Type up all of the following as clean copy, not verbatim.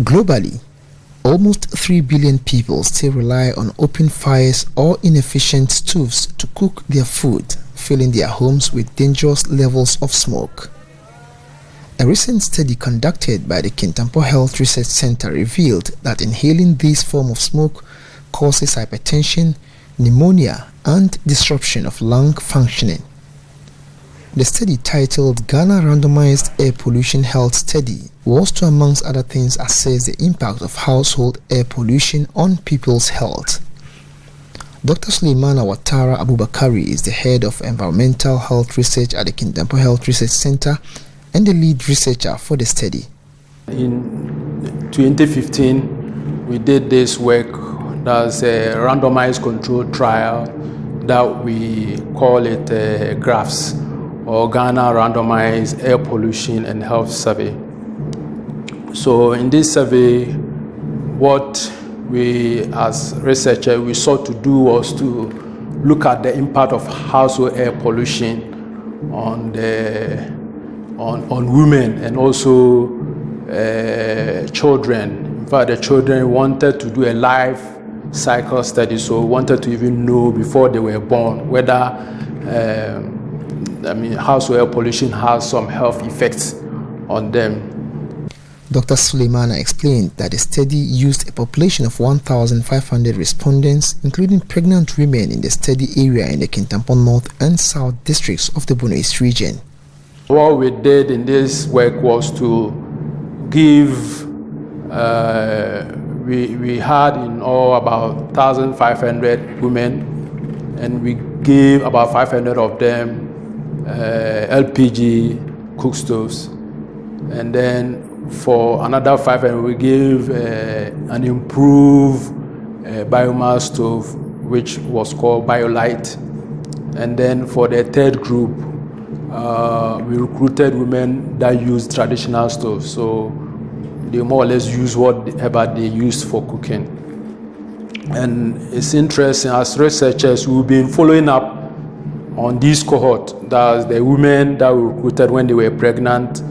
Globally, almost 3 billion people still rely on open fires or inefficient stoves to cook their food, filling their homes with dangerous levels of smoke. A recent study conducted by the Kintampo Health Research Center revealed that inhaling this form of smoke causes hypertension, pneumonia, and disruption of lung functioning. The study, titled Ghana Randomized Air Pollution Health Study, was to, amongst other things, assess the impact of household air pollution on people's health. Dr. Suleimana Watara Abubakari is the head of environmental health research at the Kintampo Health Research Center and the lead researcher for the study. In 2015, we did this work. That's a randomized controlled trial that we call it GRAPS, or Ghana Randomized Air Pollution and Health Survey. So in this survey, what we as researchers we sought to do was to look at the impact of household air pollution on women and also children. In fact, the children wanted to do a life cycle study, so wanted to even know before they were born whether household air pollution has some health effects on them. Dr. Suleimana explained that the study used a population of 1,500 respondents, including pregnant women in the study area in the Kintampo North and South districts of the Bono East region. What we did in this work was to give, we had in all about 1,500 women, and we gave about 500 of them LPG cook stoves, and then for another 500 we gave an improved biomass stove which was called BioLite, and then for the third group we recruited women that used traditional stoves, so they more or less use whatever they used for cooking. And it's interesting, as researchers we've been following up on this cohort, that's the women that we recruited when they were pregnant,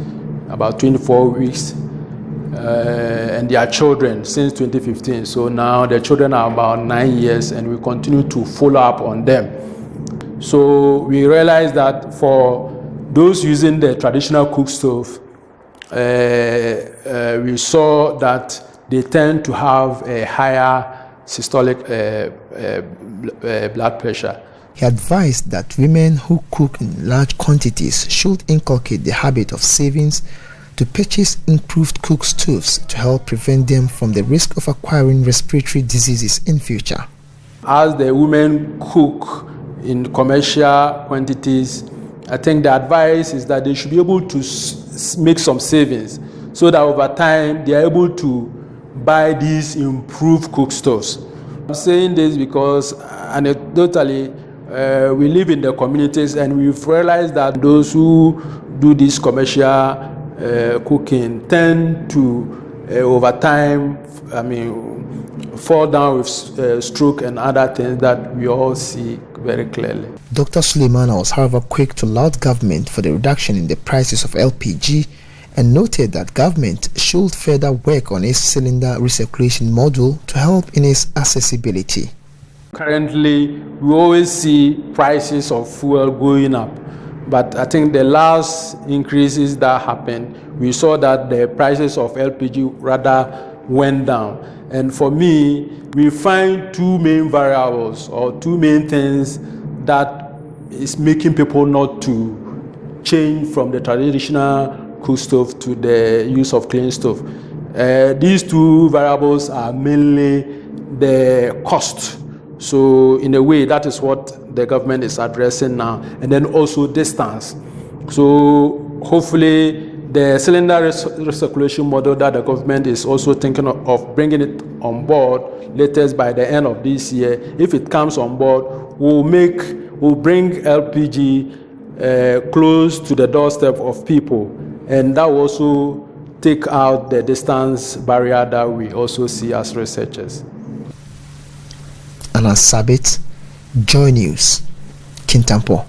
about 24 weeks, and their children since 2015. So now the children are about 9 years, and we continue to follow up on them. So we realized that for those using the traditional cook stove, we saw that they tend to have a higher systolic blood pressure. He advised that women who cook in large quantities should inculcate the habit of savings to purchase improved cook stoves to help prevent them from the risk of acquiring respiratory diseases in future. As the women cook in commercial quantities, I think the advice is that they should be able to make some savings so that over time they are able to buy these improved cook stoves. I'm saying this because anecdotally, we live in the communities, and we've realized that those who do this commercial cooking tend to, over time, fall down with stroke and other things that we all see very clearly. Dr. Suleimana was, however, quick to laud government for the reduction in the prices of LPG and noted that government should further work on its cylinder recirculation model to help in its accessibility. Currently, we always see prices of fuel going up, but I think the last increases that happened, we saw that the prices of LPG rather went down. And for me, we find two main variables or two main things that is making people not to change from the traditional cook stove to the use of clean stove. These two variables are mainly the cost. So in a way, that is what the government is addressing now, and then also distance. So hopefully the cylinder recirculation model that the government is also thinking of bringing it on board latest by the end of this year, if it comes on board, will bring LPG close to the doorstep of people, and that will also take out the distance barrier that we also see as researchers. Alan Sabit, Joy News, Kintampo.